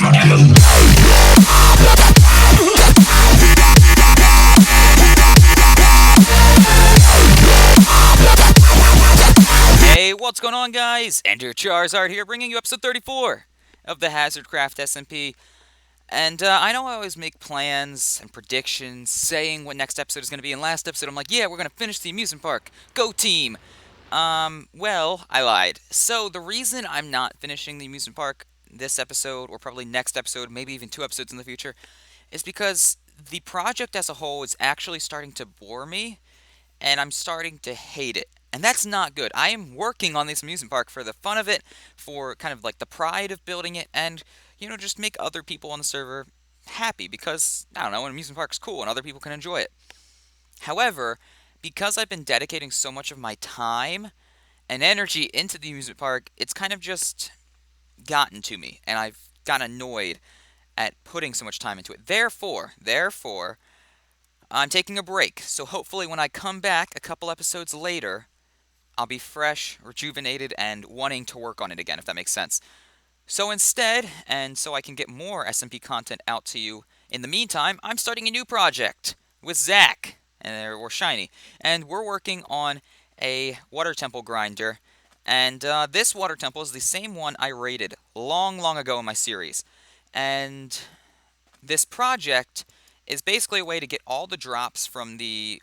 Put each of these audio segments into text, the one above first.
Hey, what's going on, guys? Enter Charizard here, bringing you episode 34 of the HazardCraft SMP. And I know I always make plans and predictions, saying what next episode is going to be. And last episode, I'm like, yeah, we're going to finish the amusement park. Go team! Well, I lied. So the reason I'm not finishing the amusement park this episode, or probably next episode, maybe even 2 episodes in the future, is because the project as a whole is actually starting to bore me, and I'm starting to hate it. And that's not good. I am working on this amusement park for the fun of it, for kind of like the pride of building it, and, you know, just make other people on the server happy, because, I don't know, an amusement park is cool and other people can enjoy it. However, because I've been dedicating so much of my time and energy into the amusement park, it's kind of just gotten to me, and I've gotten annoyed at putting so much time into it. Therefore, I'm taking a break. So hopefully when I come back a couple episodes later, I'll be fresh, rejuvenated, and wanting to work on it again, if that makes sense. So instead, and so I can get more SMP content out to you, in the meantime, I'm starting a new project with Zach, or Shiny, and we're working on a water temple grinder, and this water temple is the same one I raided long, long ago in my series. And this project is basically a way to get all the drops from the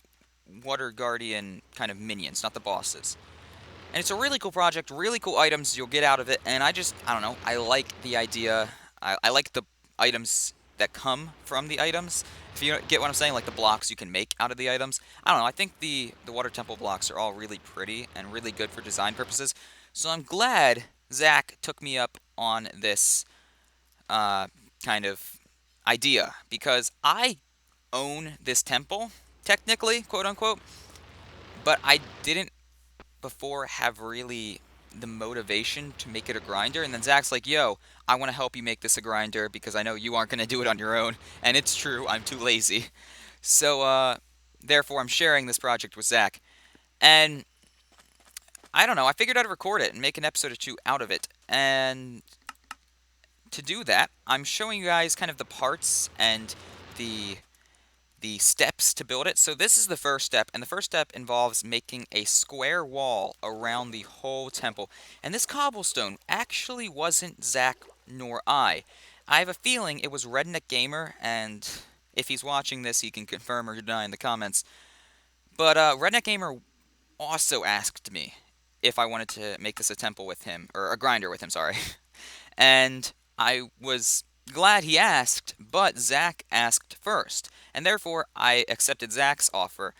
Water Guardian kind of minions, not the bosses. And it's a really cool project, really cool items you'll get out of it, and I don't know, I like the idea. I like the items that come from the items. If you get what I'm saying, like the blocks you can make out of the items. I don't know, I think the Water Temple blocks are all really pretty and really good for design purposes. So I'm glad Zach took me up on this kind of idea, because I own this temple, technically, quote unquote, but I didn't before have really the motivation to make it a grinder. And then Zach's like, yo, I want to help you make this a grinder because I know you aren't going to do it on your own. And it's true, I'm too lazy. So, therefore, I'm sharing this project with Zach. And I don't know, I figured I'd record it and make an episode or 2 out of it. And to do that, I'm showing you guys kind of the parts and the steps to build it. So this is the first step, and the first step involves making a square wall around the whole temple. And this cobblestone actually wasn't Zach nor I. I have a feeling it was Redneck Gamer, and if he's watching this, he can confirm or deny in the comments. But Redneck Gamer also asked me if I wanted to make this a temple with him, or a grinder with him, sorry. And I was glad he asked, but Zach asked first. And therefore, I accepted Zach's offer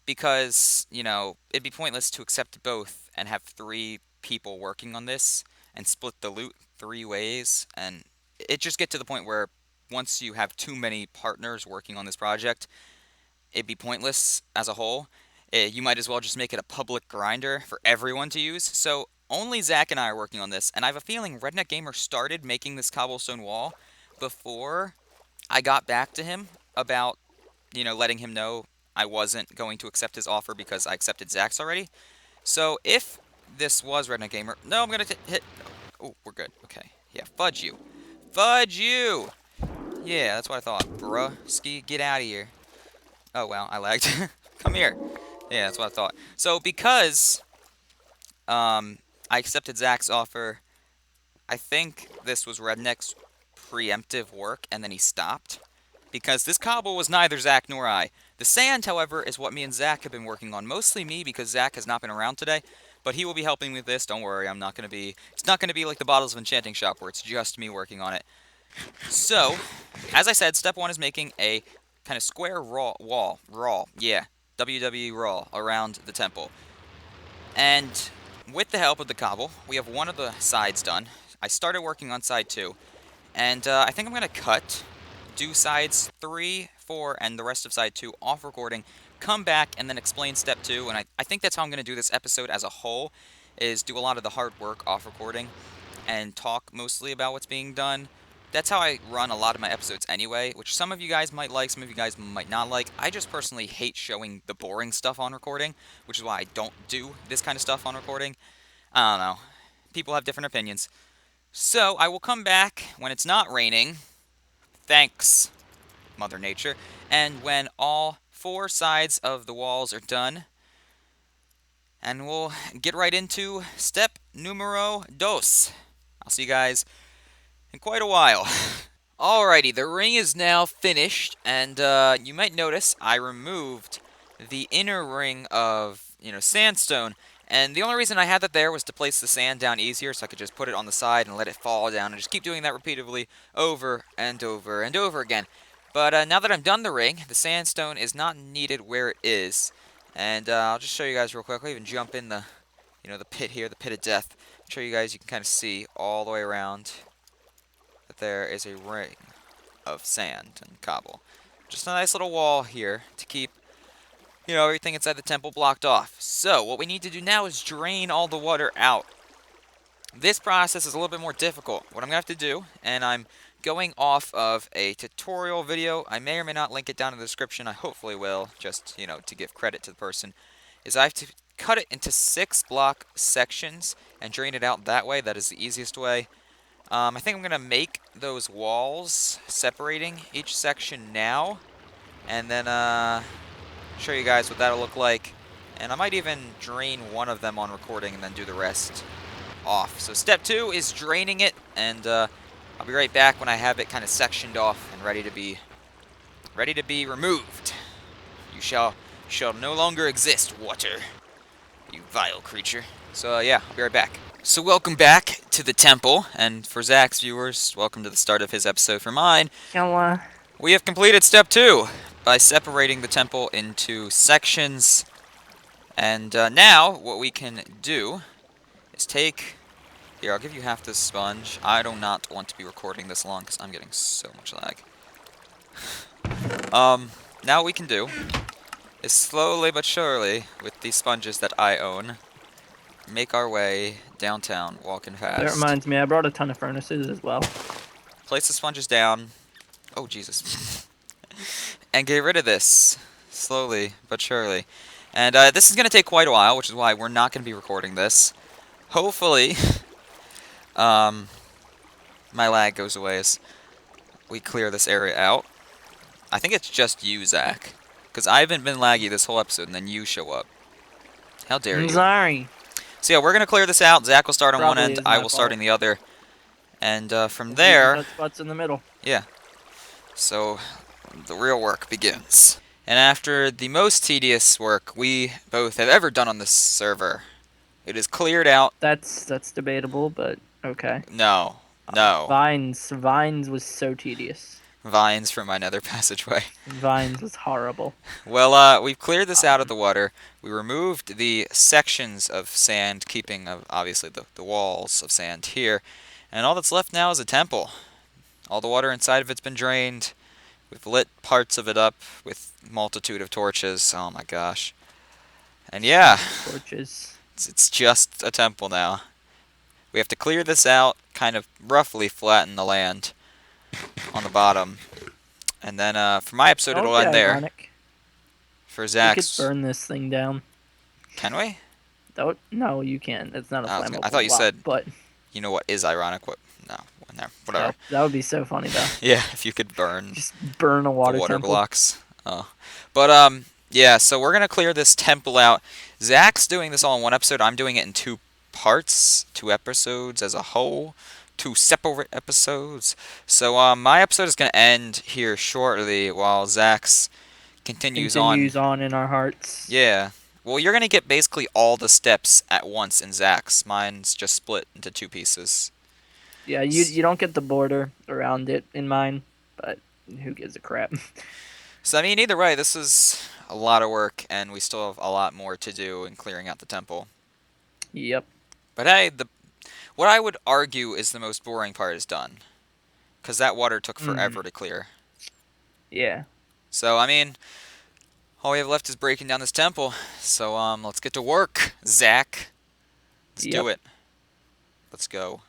because, you know, it'd be pointless to accept both and have 3 people working on this and split the loot 3 ways. And it just get to the point where once you have too many partners working on this project, it'd be pointless as a whole. You might as well just make it a public grinder for everyone to use. So only Zach and I are working on this, and I have a feeling Redneck Gamer started making this cobblestone wall before I got back to him about, you know, letting him know I wasn't going to accept his offer because I accepted Zach's already. So if this was Redneck Gamer, no, I'm gonna hit. Oh, we're good. Okay, yeah, fudge you, fudge you. Yeah, that's what I thought, bruh. Ski, get out of here. Oh well, I lagged. Come here. Yeah, that's what I thought. So because I accepted Zach's offer, I think this was Redneck's preemptive work, and then he stopped. Because this cobble was neither Zach nor I. The sand, however, is what me and Zach have been working on. Mostly me, because Zach has not been around today. But he will be helping me with this. Don't worry, it's not going to be like the Bottles of Enchanting shop, where it's just me working on it. So, as I said, step 1 is making a kind of square wall. Yeah. WWE Raw around the temple. And with the help of the cobble, we have one of the sides done. I started working on side 2. And I think I'm going to do sides 3, 4, and the rest of side 2 off recording, come back, and then explain step 2. And I think that's how I'm going to do this episode as a whole, is do a lot of the hard work off recording and talk mostly about what's being done. That's how I run a lot of my episodes anyway, which some of you guys might like, some of you guys might not like. I just personally hate showing the boring stuff on recording, which is why I don't do this kind of stuff on recording. I don't know. People have different opinions. So I will come back when it's not raining. Thanks, Mother Nature. And when all 4 sides of the walls are done, and we'll get right into step numero dos. I'll see you guys in quite a while. Alrighty, the ring is now finished, and you might notice I removed the inner ring of, sandstone. And the only reason I had that there was to place the sand down easier, so I could just put it on the side and let it fall down, and just keep doing that repeatedly over and over and over again. But now that I'm done the ring, the sandstone is not needed where it is. And I'll just show you guys real quick. I'll even jump in the, the pit here, the pit of death. Show you guys, you can kind of see all the way around that there is a ring of sand and cobble. Just a nice little wall here to keep, everything inside the temple blocked off. So what we need to do now is drain all the water out. This process is a little bit more difficult. What I'm going to have to do, and I'm going off of a tutorial video, I may or may not link it down in the description, I hopefully will, just, to give credit to the person, is I have to cut it into 6 block sections and drain it out that way. That is the easiest way. I think I'm going to make those walls separating each section now, and then show you guys what that'll look like. And I might even drain one of them on recording and then do the rest off. So step 2 is draining it, and I'll be right back when I have it kind of sectioned off and ready to be removed. You shall no longer exist, water, you vile creature. So yeah, I'll be right back. So welcome back to the temple, and for Zach's viewers, welcome to the start of his episode. For mine, we have completed step 2 by separating the temple into sections. And now what we can do is take... Here, I'll give you half this sponge. I do not want to be recording this long because I'm getting so much lag. Now what we can do is slowly but surely, with these sponges that I own, make our way downtown, walking fast. That reminds me, I brought a ton of furnaces as well. Place the sponges down. Oh, Jesus. And get rid of this, slowly but surely. And this is going to take quite a while, which is why we're not going to be recording this. Hopefully, my lag goes away as we clear this area out. I think it's just you, Zach. Because I haven't been laggy this whole episode, and then you show up. How dare you? I'm sorry. So yeah, we're going to clear this out. Zach will start on one end, I will start on the other. And from there... Spots in the middle. Yeah. So, the real work begins. And after the most tedious work we both have ever done on this server, it is cleared out. That's debatable, but okay. No. Vines was so tedious. Vines from my nether passageway. Vines was horrible. Well, we've cleared this out of the water. We removed the sections of sand, keeping, obviously, the walls of sand here. And all that's left now is a temple. All the water inside of it's been drained. We've lit parts of it up with multitude of torches. Oh my gosh. And yeah. Torches. It's just a temple now. We have to clear this out, kind of roughly flatten the land on the bottom. And then for my episode, it'll end there. Ironic. For Zach's... We could burn this thing down. Can we? No, you can't. It's not a flammable I thought you said... But... You know what is ironic? What? No, whatever. That would be so funny, though. Yeah, if you could burn... Just burn a water temple. Blocks. Oh. But, yeah, so we're going to clear this temple out. Zach's doing this all in one episode. I'm doing it in 2 parts, 2 episodes as a whole, 2 separate episodes. So, my episode is going to end here shortly while Zach's continues on in our hearts. Yeah. Well, you're going to get basically all the steps at once in Zach's. Mine's just split into 2 pieces. Yeah, you don't get the border around it in mine, but who gives a crap? So, I mean, either way, this is a lot of work, and we still have a lot more to do in clearing out the temple. Yep. But hey, what I would argue is the most boring part is done. Because that water took forever to clear. Yeah. So, I mean, all we have left is breaking down this temple. So, let's get to work, Zach. Let's do it. Let's go.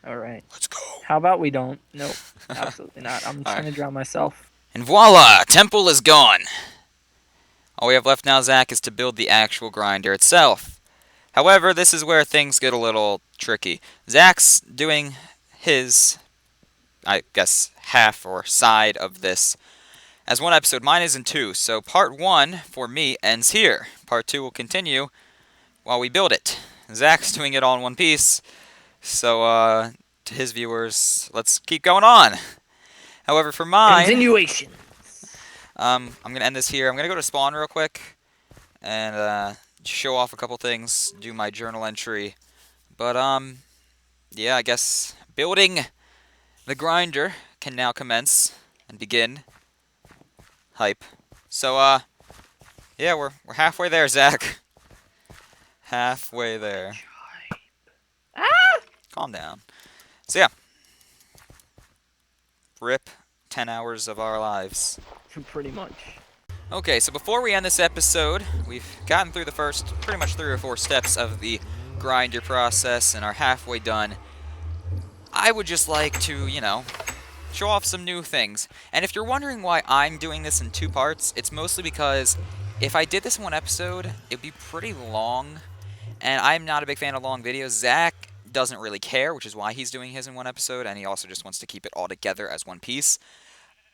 All right. Let's go. How about we don't? Nope. Absolutely not. I'm trying to drown myself. And voila! Temple is gone! All we have left now, Zach, is to build the actual grinder itself. However, this is where things get a little tricky. Zach's doing his, I guess, half or side of this as one episode. Mine is in two, so part one for me ends here. Part two will continue while we build it. Zach's doing it all in one piece, so to his viewers, let's keep going on. However, for mine, Continuation. I'm gonna end this here. I'm gonna go to spawn real quick and show off a couple things, do my journal entry. But yeah, I guess building the grinder can now commence and begin. Hype. So yeah, we're halfway there, Zach. Halfway there. Ah! Calm down. So yeah, rip 10 hours of our lives. Pretty much. Okay, so before we end this episode, we've gotten through the first pretty much 3 or 4 steps of the grinder process and are halfway done. I would just like to, show off some new things. And if you're wondering why I'm doing this in 2 parts, it's mostly because if I did this in one episode, it'd be pretty long, and I'm not a big fan of long videos. Zach doesn't really care, which is why he's doing his in one episode, and he also just wants to keep it all together as one piece.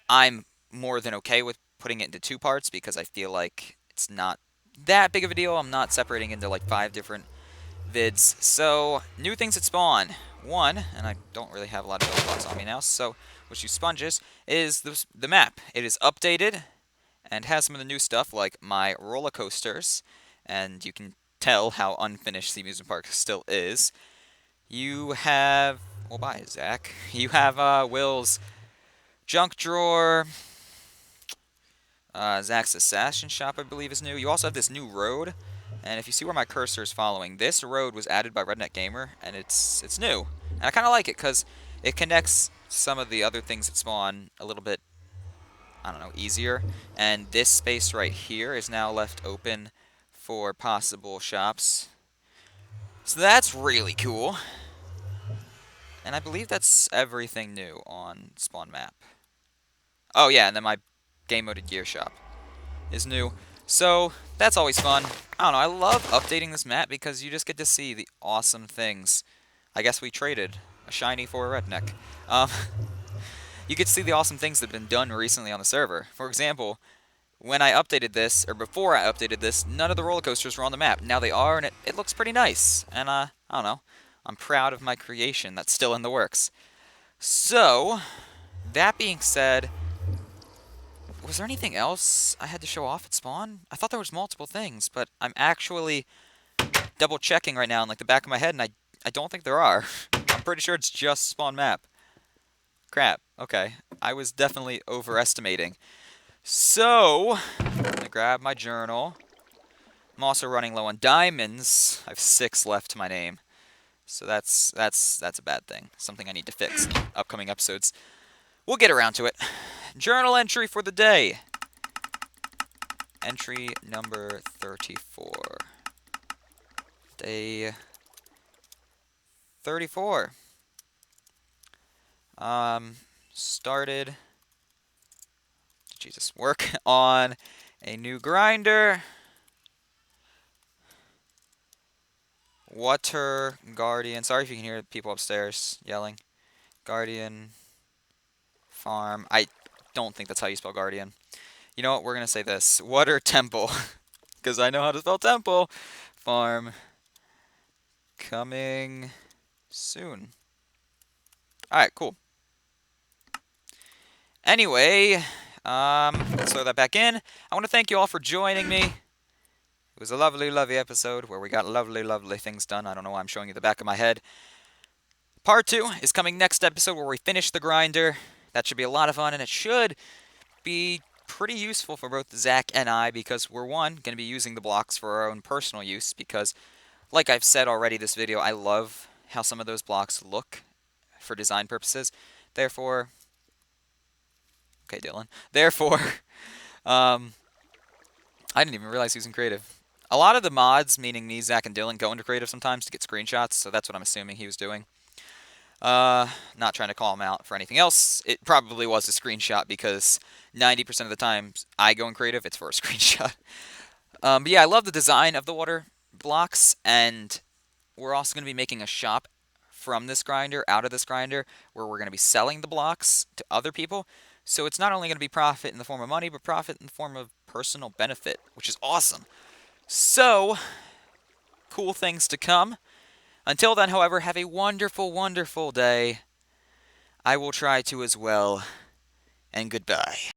I'm more than okay with putting it into 2 parts because I feel like it's not that big of a deal. I'm not separating into like 5 different vids. So, new things that spawn. One, and I don't really have a lot of building blocks on me now, so which use sponges, is the map. It is updated and has some of the new stuff like my roller coasters, and you can tell how unfinished the amusement park still is. You have, well, bye, Zach. You have Will's junk drawer. Zach's assassin shop, I believe, is new. You also have this new road, and if you see where my cursor is following, this road was added by Redneck Gamer, and it's new. And I kind of like it because it connects some of the other things that spawn a little bit, I don't know, easier. And this space right here is now left open for possible shops. So that's really cool. And I believe that's everything new on Spawn Map. Oh yeah, and then my game-moded gear shop is new. So that's always fun. I don't know, I love updating this map because you just get to see the awesome things. I guess we traded a shiny for a redneck. You get to see the awesome things that have been done recently on the server. For example, when I updated this, or before I updated this, none of the roller coasters were on the map. Now they are, and it looks pretty nice. And I don't know, I'm proud of my creation that's still in the works. So, that being said, was there anything else I had to show off at spawn? I thought there was multiple things, but I'm actually double checking right now in like the back of my head, and I don't think there are. I'm pretty sure it's just spawn map. Crap. Okay. I was definitely overestimating. So, I'm gonna grab my journal. I'm also running low on diamonds. I have 6 left to my name. So that's a bad thing. Something I need to fix in upcoming episodes. We'll get around to it. Journal entry for the day. Entry number 34. Day 34. Started, Jesus, work on a new grinder. Water Guardian. Sorry if you can hear people upstairs yelling. Guardian Farm. I don't think that's how you spell Guardian. You know what? We're going to say this. Water Temple. Because I know how to spell temple. Farm. Coming soon. Alright, cool. Anyway, let's throw that back in. I want to thank you all for joining me. It was a lovely, lovely episode where we got lovely, lovely things done. I don't know why I'm showing you the back of my head. Part 2 is coming next episode where we finish the grinder. That should be a lot of fun, and it should be pretty useful for both Zach and I because we're, one, going to be using the blocks for our own personal use because, like I've said already this video, I love how some of those blocks look for design purposes. Therefore, okay, Dylan. Therefore, I didn't even realize he was in creative. A lot of the mods, meaning me, Zach, and Dylan, go into creative sometimes to get screenshots, so that's what I'm assuming he was doing. Not trying to call him out for anything else. It probably was a screenshot because 90% of the time I go in creative, it's for a screenshot. But yeah, I love the design of the water blocks, and we're also going to be making a shop from this grinder, out of this grinder, where we're going to be selling the blocks to other people. So it's not only going to be profit in the form of money, but profit in the form of personal benefit, which is awesome. So, cool things to come. Until then, however, have a wonderful, wonderful day. I will try to as well, and goodbye.